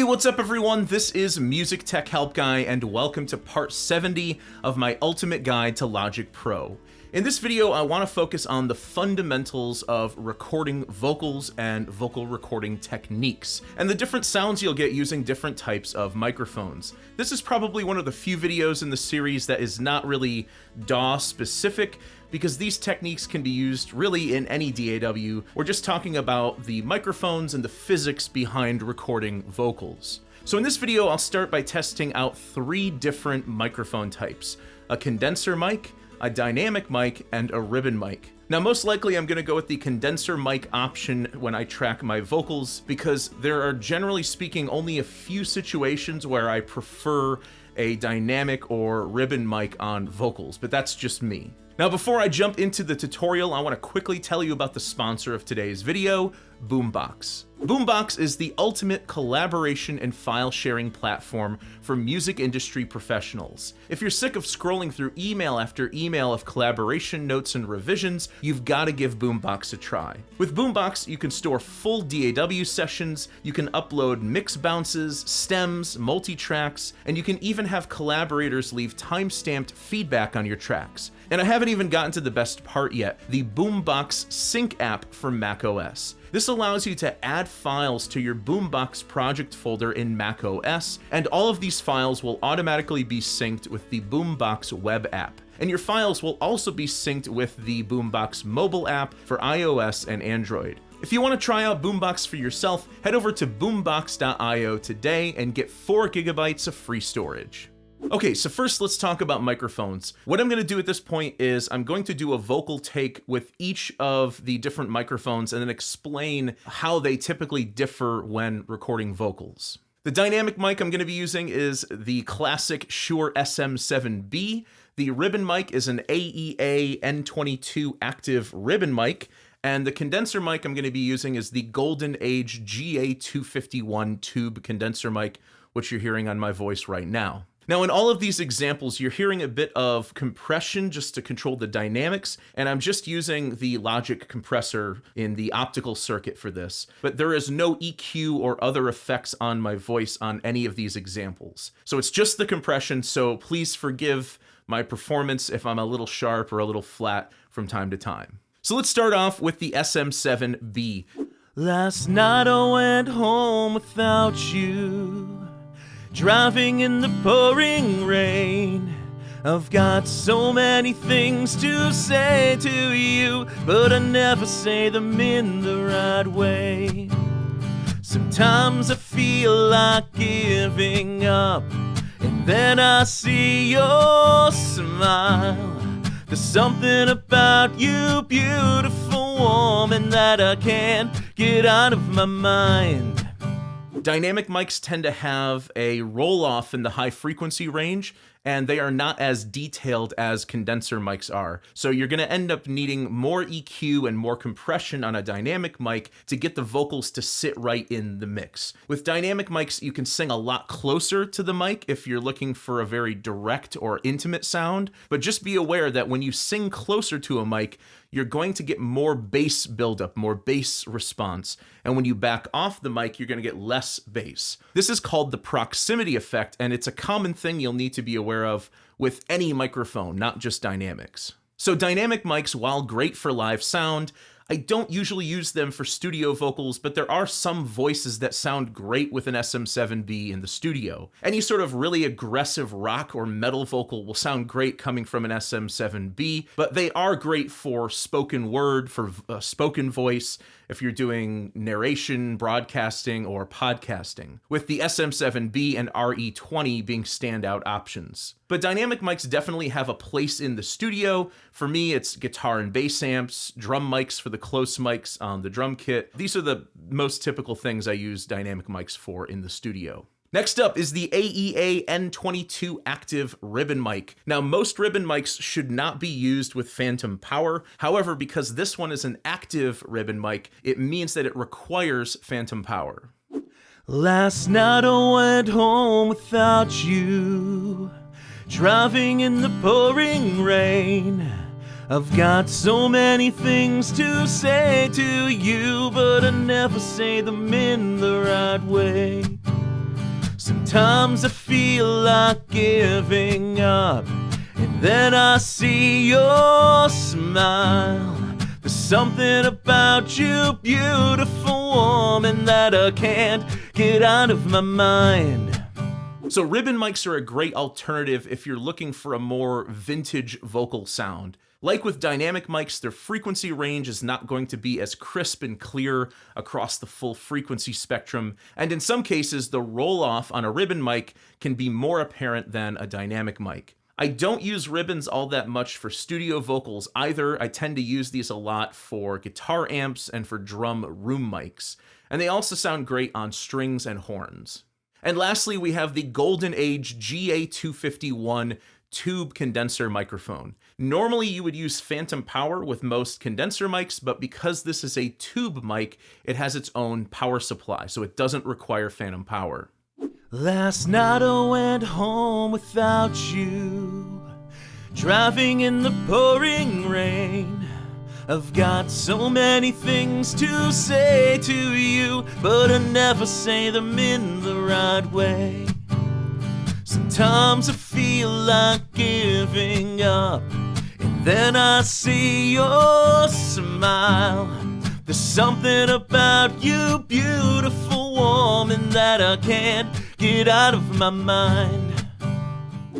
Hey, what's up everyone? This is MusicTechHelpGuy and welcome to part 70 of my ultimate guide to Logic Pro. In this video, I want to focus on the fundamentals of recording vocals and vocal recording techniques, and the different sounds you'll get using different types of microphones. This is probably one of the few videos in the series that is not really DAW specific, because these techniques can be used really in any DAW. We're just talking about the microphones and the physics behind recording vocals. So in this video, I'll start by testing out 3 different microphone types: a condenser mic, a dynamic mic, and a ribbon mic. Now, most likely I'm gonna go with the condenser mic option when I track my vocals, because there are, generally speaking, only a few situations where I prefer a dynamic or ribbon mic on vocals, but that's just me. Now, before I jump into the tutorial, I want to quickly tell you about the sponsor of today's video, Boombox. Boombox is the ultimate collaboration and file sharing platform for music industry professionals. If you're sick of scrolling through email after email of collaboration notes and revisions, you've got to give Boombox a try. With Boombox, you can store full DAW sessions, you can upload mix bounces, stems, multi-tracks, and you can even have collaborators leave time-stamped feedback on your tracks. And I haven't even gotten to the best part yet, the Boombox Sync app for macOS. This allows you to add files to your Boombox project folder in macOS, and all of these files will automatically be synced with the Boombox web app. And your files will also be synced with the Boombox mobile app for iOS and Android. If you want to try out Boombox for yourself, head over to boombox.io today and get 4 GB of free storage. Okay, so first let's talk about microphones. What I'm going to do at this point is I'm going to do a vocal take with each of the different microphones and then explain how they typically differ when recording vocals. The dynamic mic I'm going to be using is the classic Shure SM7B. The ribbon mic is an AEA N22 active ribbon mic. And the condenser mic I'm going to be using is the Golden Age GA251 tube condenser mic, which you're hearing on my voice right now. Now, in all of these examples, you're hearing a bit of compression just to control the dynamics, and I'm just using the Logic compressor in the optical circuit for this. But there is no EQ or other effects on my voice on any of these examples. So it's just the compression, so please forgive my performance if I'm a little sharp or a little flat from time to time. So let's start off with the SM7B. Last night I went home without you, driving in the pouring rain. I've got so many things to say to you, but I never say them in the right way. Sometimes I feel like giving up, and then I see your smile. There's something about you, beautiful woman, that I can't get out of my mind. Dynamic mics tend to have a roll-off in the high frequency range, and they are not as detailed as condenser mics are. So you're going to end up needing more EQ and more compression on a dynamic mic to get the vocals to sit right in the mix. With dynamic mics, you can sing a lot closer to the mic if you're looking for a very direct or intimate sound, but just be aware that when you sing closer to a mic, you're going to get more bass buildup, more bass response. And when you back off the mic, you're going to get less bass. This is called the proximity effect, and it's a common thing you'll need to be aware of with any microphone, not just dynamics. So dynamic mics, while great for live sound, I don't usually use them for studio vocals, but there are some voices that sound great with an SM7B in the studio. Any sort of really aggressive rock or metal vocal will sound great coming from an SM7B, but they are great for spoken word, for spoken voice, if you're doing narration, broadcasting, or podcasting, with the SM7B and RE20 being standout options. But dynamic mics definitely have a place in the studio. For me, it's guitar and bass amps, drum mics for the close mics on the drum kit. These are the most typical things I use dynamic mics for in the studio. Next up is the AEA N22 active ribbon mic. Now, most ribbon mics should not be used with phantom power. However, because this one is an active ribbon mic, it means that it requires phantom power. Last night I went home without you, driving in the pouring rain. I've got so many things to say to you, but I never say them in the right way. Sometimes I feel like giving up, and then I see your smile. There's something about you, beautiful woman, that I can't get out of my mind. So ribbon mics are a great alternative if you're looking for a more vintage vocal sound. Like with dynamic mics, their frequency range is not going to be as crisp and clear across the full frequency spectrum, and in some cases, the roll-off on a ribbon mic can be more apparent than a dynamic mic. I don't use ribbons all that much for studio vocals either. I tend to use these a lot for guitar amps and for drum room mics, and they also sound great on strings and horns. And lastly, we have the Golden Age GA251 tube condenser microphone. Normally you would use phantom power with most condenser mics, but because this is a tube mic, it has its own power supply, so it doesn't require phantom power. Last night I went home without you, driving in the pouring rain. I've got so many things to say to you, but I never say them in the right way. Sometimes I feel like giving up, and then I see your smile. There's something about you, beautiful woman, that I can't get out of my mind.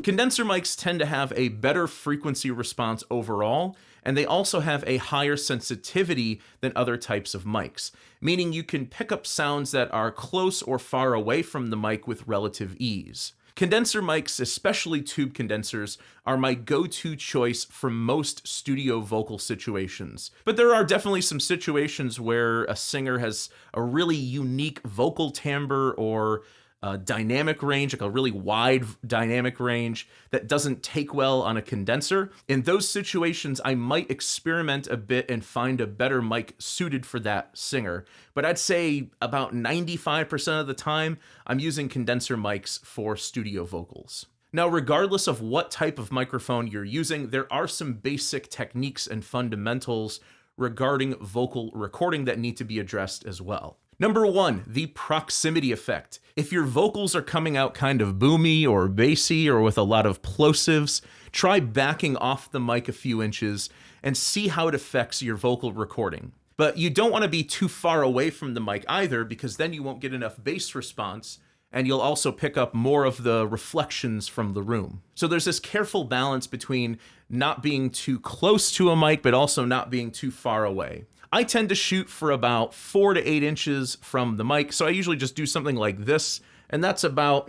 Condenser mics tend to have a better frequency response overall, and they also have a higher sensitivity than other types of mics, meaning you can pick up sounds that are close or far away from the mic with relative ease. Condenser mics, especially tube condensers, are my go-to choice for most studio vocal situations. But there are definitely some situations where a singer has a really unique vocal timbre or a dynamic range, like a really wide dynamic range that doesn't take well on a condenser. In those situations, I might experiment a bit and find a better mic suited for that singer. But I'd say about 95% of the time, I'm using condenser mics for studio vocals. Now, regardless of what type of microphone you're using, there are some basic techniques and fundamentals regarding vocal recording that need to be addressed as well. Number one, the proximity effect. If your vocals are coming out kind of boomy or bassy or with a lot of plosives, try backing off the mic a few inches and see how it affects your vocal recording. But you don't want to be too far away from the mic either, because then you won't get enough bass response, and you'll also pick up more of the reflections from the room. So there's this careful balance between not being too close to a mic, but also not being too far away. I tend to shoot for about 4 to 8 inches from the mic, so I usually just do something like this, and that's about,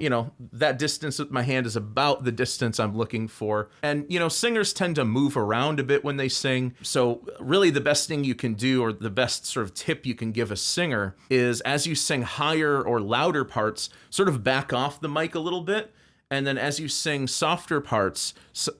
that distance with my hand is about the distance I'm looking for. And, singers tend to move around a bit when they sing, so really the best thing you can do, or the best sort of tip you can give a singer, is as you sing higher or louder parts, sort of back off the mic a little bit, and then as you sing softer parts,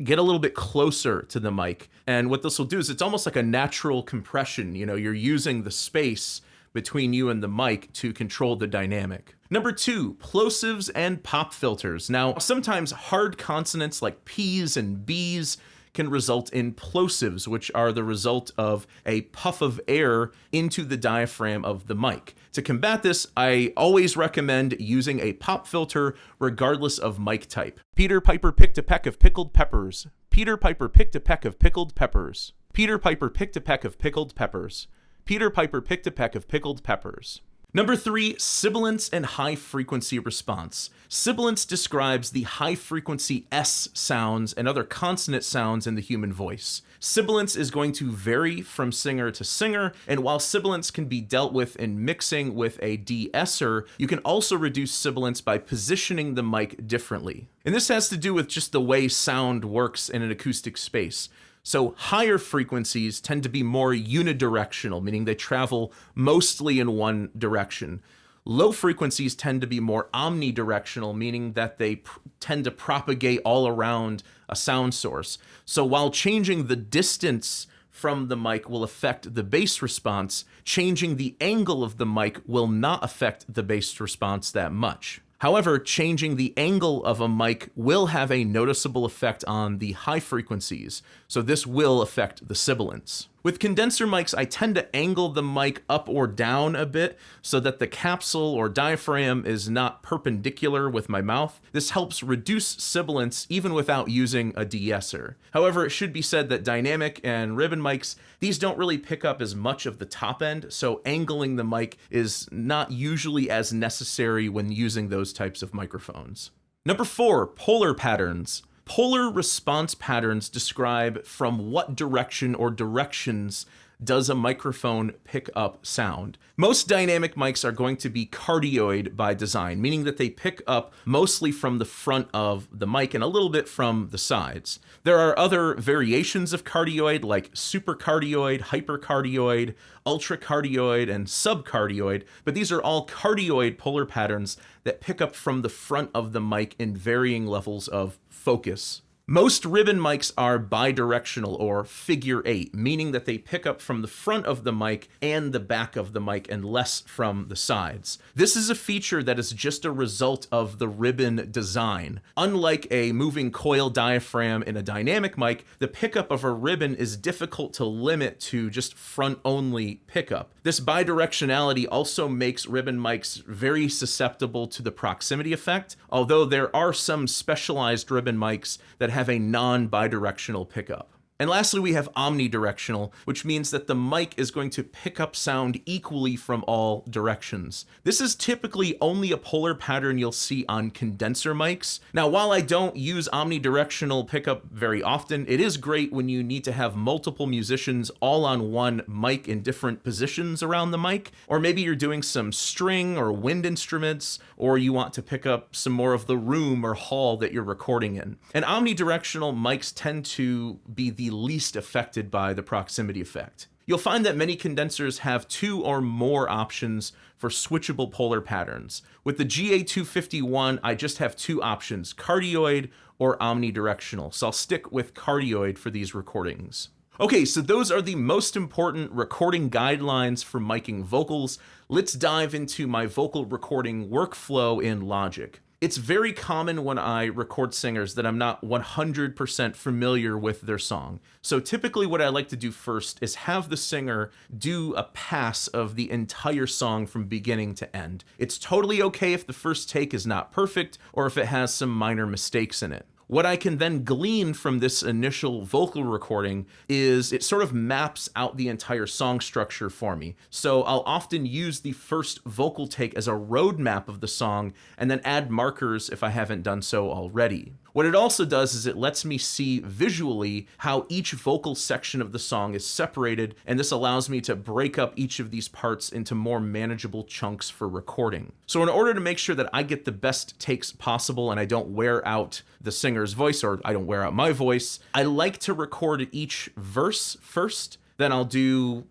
get a little bit closer to the mic. And what this will do is it's almost like a natural compression. You're using the space between you and the mic to control the dynamic. Number two, plosives and pop filters. Now, sometimes hard consonants like P's and B's can result in plosives, which are the result of a puff of air into the diaphragm of the mic. To combat this, I always recommend using a pop filter regardless of mic type. Peter Piper picked a peck of pickled peppers. Peter Piper picked a peck of pickled peppers. Peter Piper picked a peck of pickled peppers. Peter Piper picked a peck of pickled peppers. Number three, sibilance and high frequency response. Sibilance describes the high frequency S sounds and other consonant sounds in the human voice. Sibilance is going to vary from singer to singer, and while sibilance can be dealt with in mixing with a de-esser, you can also reduce sibilance by positioning the mic differently. And this has to do with just the way sound works in an acoustic space. So higher frequencies tend to be more unidirectional, meaning they travel mostly in one direction. Low frequencies tend to be more omnidirectional, meaning that they tend to propagate all around a sound source. So while changing the distance from the mic will affect the bass response, changing the angle of the mic will not affect the bass response that much. However, changing the angle of a mic will have a noticeable effect on the high frequencies, so this will affect the sibilance. With condenser mics, I tend to angle the mic up or down a bit so that the capsule or diaphragm is not perpendicular with my mouth. This helps reduce sibilance even without using a de-esser. However, it should be said that dynamic and ribbon mics, these don't really pick up as much of the top end, so angling the mic is not usually as necessary when using those types of microphones. Number 4, polar patterns. Polar response patterns describe from what direction or directions does a microphone pick up sound. Most dynamic mics are going to be cardioid by design, meaning that they pick up mostly from the front of the mic and a little bit from the sides. There are other variations of cardioid like supercardioid, hypercardioid, ultracardioid, and subcardioid, but these are all cardioid polar patterns that pick up from the front of the mic in varying levels of focus. Most ribbon mics are bidirectional or figure 8, meaning that they pick up from the front of the mic and the back of the mic and less from the sides. This is a feature that is just a result of the ribbon design. Unlike a moving coil diaphragm in a dynamic mic, the pickup of a ribbon is difficult to limit to just front-only pickup. This bidirectionality also makes ribbon mics very susceptible to the proximity effect, although there are some specialized ribbon mics that have a non-bidirectional pickup. And lastly, we have omnidirectional, which means that the mic is going to pick up sound equally from all directions. This is typically only a polar pattern you'll see on condenser mics. Now, while I don't use omnidirectional pickup very often, it is great when you need to have multiple musicians all on one mic in different positions around the mic, or maybe you're doing some string or wind instruments, or you want to pick up some more of the room or hall that you're recording in. And omnidirectional mics tend to be the least affected by the proximity effect. You'll find that many condensers have 2 or more options for switchable polar patterns. With the GA251, I just have 2 options, cardioid or omnidirectional, so I'll stick with cardioid for these recordings. Okay, so those are the most important recording guidelines for miking vocals. Let's dive into my vocal recording workflow in Logic. It's very common when I record singers that I'm not 100% familiar with their song. So typically what I like to do first is have the singer do a pass of the entire song from beginning to end. It's totally okay if the first take is not perfect or if it has some minor mistakes in it. What I can then glean from this initial vocal recording is it sort of maps out the entire song structure for me. So I'll often use the first vocal take as a roadmap of the song and then add markers if I haven't done so already. What it also does is it lets me see visually how each vocal section of the song is separated, and this allows me to break up each of these parts into more manageable chunks for recording. So in order to make sure that I get the best takes possible and I don't wear out the singer's voice or I don't wear out my voice, I like to record each verse first. Then I'll do,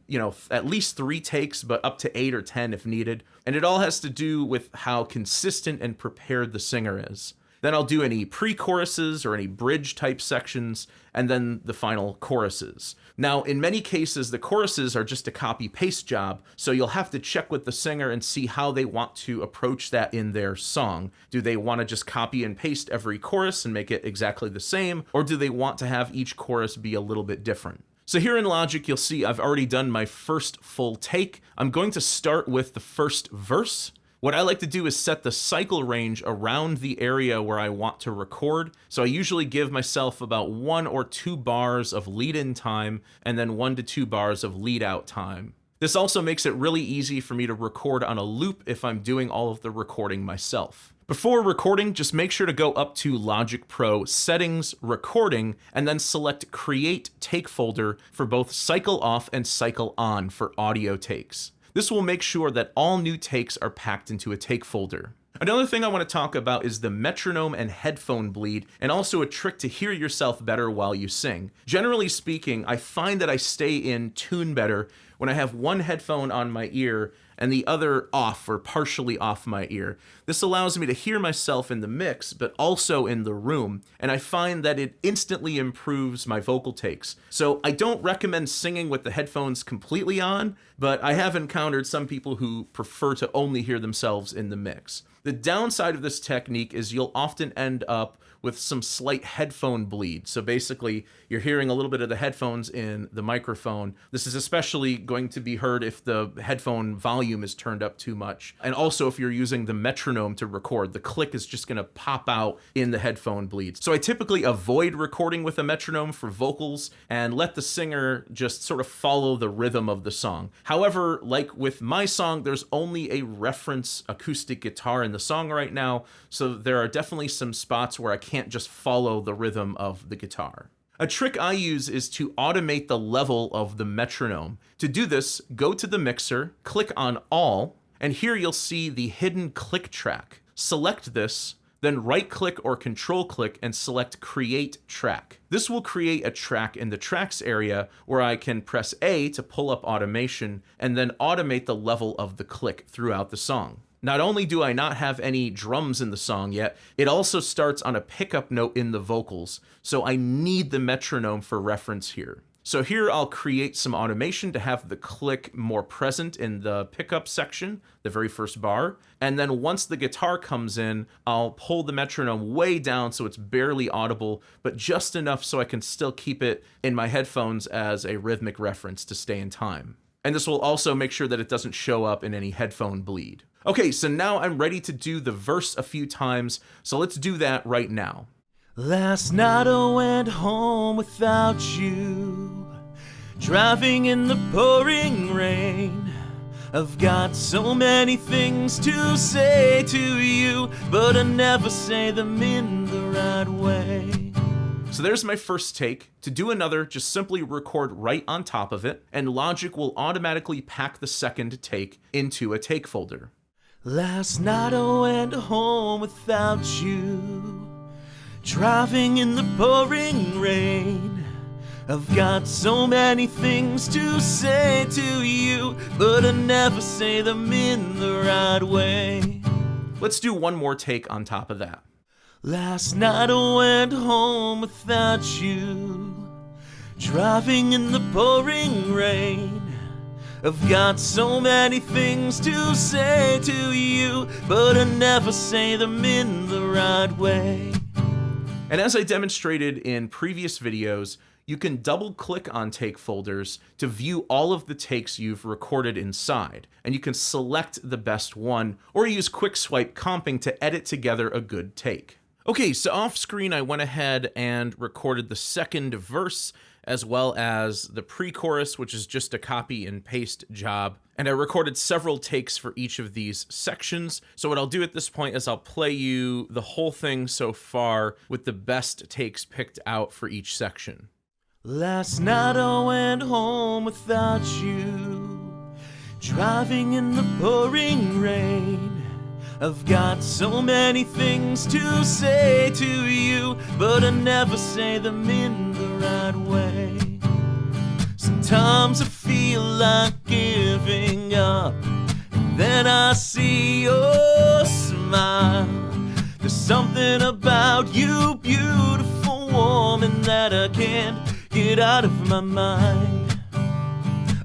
at least 3 takes, but up to 8 or 10 if needed. And it all has to do with how consistent and prepared the singer is. Then I'll do any pre-choruses or any bridge type sections, and then the final choruses. Now, in many cases, the choruses are just a copy-paste job, so you'll have to check with the singer and see how they want to approach that in their song. Do they want to just copy and paste every chorus and make it exactly the same, or do they want to have each chorus be a little bit different? So here in Logic, you'll see I've already done my first full take. I'm going to start with the first verse. What I like to do is set the cycle range around the area where I want to record. So I usually give myself about 1 or 2 bars of lead-in time and then 1 to 2 bars of lead-out time. This also makes it really easy for me to record on a loop if I'm doing all of the recording myself. Before recording, just make sure to go up to Logic Pro Settings, Recording, and then select Create Take Folder for both Cycle Off and Cycle On for audio takes. This will make sure that all new takes are packed into a take folder. Another thing I want to talk about is the metronome and headphone bleed, and also a trick to hear yourself better while you sing. Generally speaking, I find that I stay in tune better when I have one headphone on my ear and the other off or partially off my ear. This allows me to hear myself in the mix, but also in the room, and I find that it instantly improves my vocal takes. So I don't recommend singing with the headphones completely on, but I have encountered some people who prefer to only hear themselves in the mix. The downside of this technique is you'll often end up with some slight headphone bleed. So basically, you're hearing a little bit of the headphones in the microphone. This is especially going to be heard if the headphone volume is turned up too much. And also if you're using the metronome to record, the click is just gonna pop out in the headphone bleed. So I typically avoid recording with a metronome for vocals and let the singer just sort of follow the rhythm of the song. However, like with my song, there's only a reference acoustic guitar in the song right now, so there are definitely some spots where I can't just follow the rhythm of the guitar. A trick I use is to automate the level of the metronome. To do this, go to the mixer, click on All, and here you'll see the hidden click track. Select this, then right-click or control-click and select Create Track. This will create a track in the Tracks area where I can press A to pull up automation and then automate the level of the click throughout the song. Not only do I not have any drums in the song yet, it also starts on a pickup note in the vocals, so I need the metronome for reference here. So here I'll create some automation to have the click more present in the pickup section, the very first bar, and then once the guitar comes in, I'll pull the metronome way down so it's barely audible, but just enough so I can still keep it in my headphones as a rhythmic reference to stay in time. And this will also make sure that it doesn't show up in any headphone bleed. Okay, so now I'm ready to do the verse a few times, so let's do that right now. Last night I went home without you, driving in the pouring rain. I've got so many things to say to you, but I never say them in the right way. So there's my first take. To do another, just simply record right on top of it, and Logic will automatically pack the second take into a take folder. Last night I went home without you, driving in the pouring rain. I've got so many things to say to you, but I never say them in the right way. Let's do one more take on top of that. Last night I went home without you, driving in the pouring rain. I've got so many things to say to you, but I never say them in the right way. And as I demonstrated in previous videos, you can double-click on take folders to view all of the takes you've recorded inside, and you can select the best one, or use quick swipe comping to edit together a good take. Okay, so off screen I went ahead and recorded the second verse, as well as the pre-chorus, which is just a copy and paste job. And I recorded several takes for each of these sections. So what I'll do at this point is I'll play you the whole thing so far with the best takes picked out for each section. Last night I went home without you, driving in the pouring rain. I've got so many things to say to you, but I never say them in the right way. Sometimes I feel like giving up, and then I see your smile. There's something about you, beautiful woman, that I can't get out of my mind.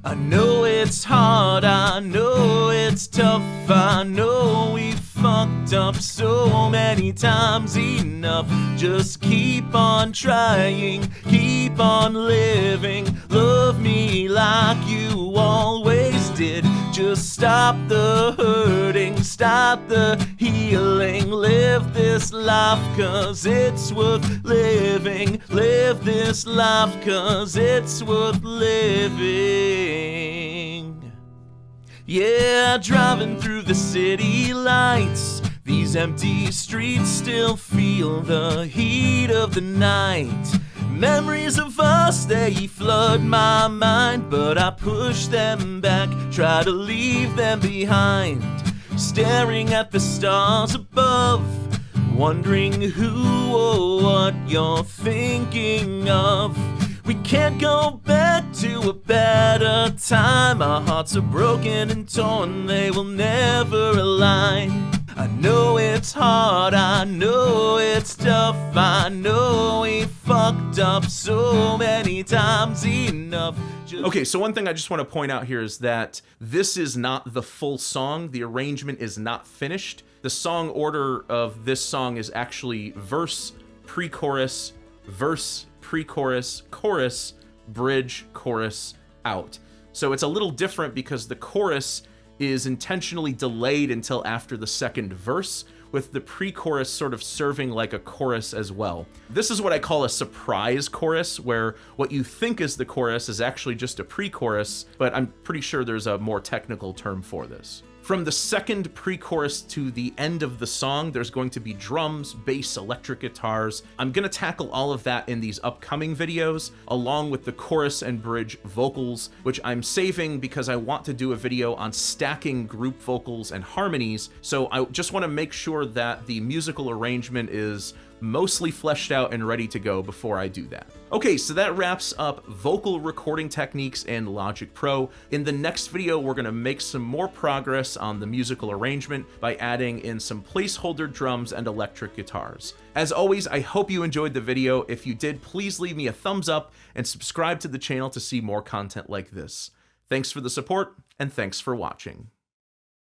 I know it's hard, I know it's tough, I know we've fucked up so many times enough. Just keep on trying, keep on living, love me like you always did. Just stop the hurting, stop the healing, live this life 'cause it's worth living, live this life 'cause it's worth living. Yeah, driving through the city lights, these empty streets still feel the heat of the night. Memories of us, they flood my mind, but I push them back, try to leave them behind. Staring at the stars above, wondering who or what you're thinking of. We can't go back to a better time. Our hearts are broken and torn, they will never align. I know it's hard, I know it's tough, I know we fucked up so many times enough. Okay, so one thing I just want to point out here is that this is not the full song. The arrangement is not finished. The song order of this song is actually verse, pre-chorus, verse, pre-chorus, chorus, bridge, chorus, out. So it's a little different because the chorus is intentionally delayed until after the second verse, with the pre-chorus sort of serving like a chorus as well. This is what I call a surprise chorus, where what you think is the chorus is actually just a pre-chorus, but I'm pretty sure there's a more technical term for this. From the second pre-chorus to the end of the song, there's going to be drums, bass, electric guitars. I'm gonna tackle all of that in these upcoming videos, along with the chorus and bridge vocals, which I'm saving because I want to do a video on stacking group vocals and harmonies, so I just wanna make sure that the musical arrangement is mostly fleshed out and ready to go before I do that. Okay, so that wraps up vocal recording techniques in Logic Pro. In the next video, we're gonna make some more progress on the musical arrangement by adding in some placeholder drums and electric guitars. As always, I hope you enjoyed the video. If you did, please leave me a thumbs up and subscribe to the channel to see more content like this. Thanks for the support, and thanks for watching.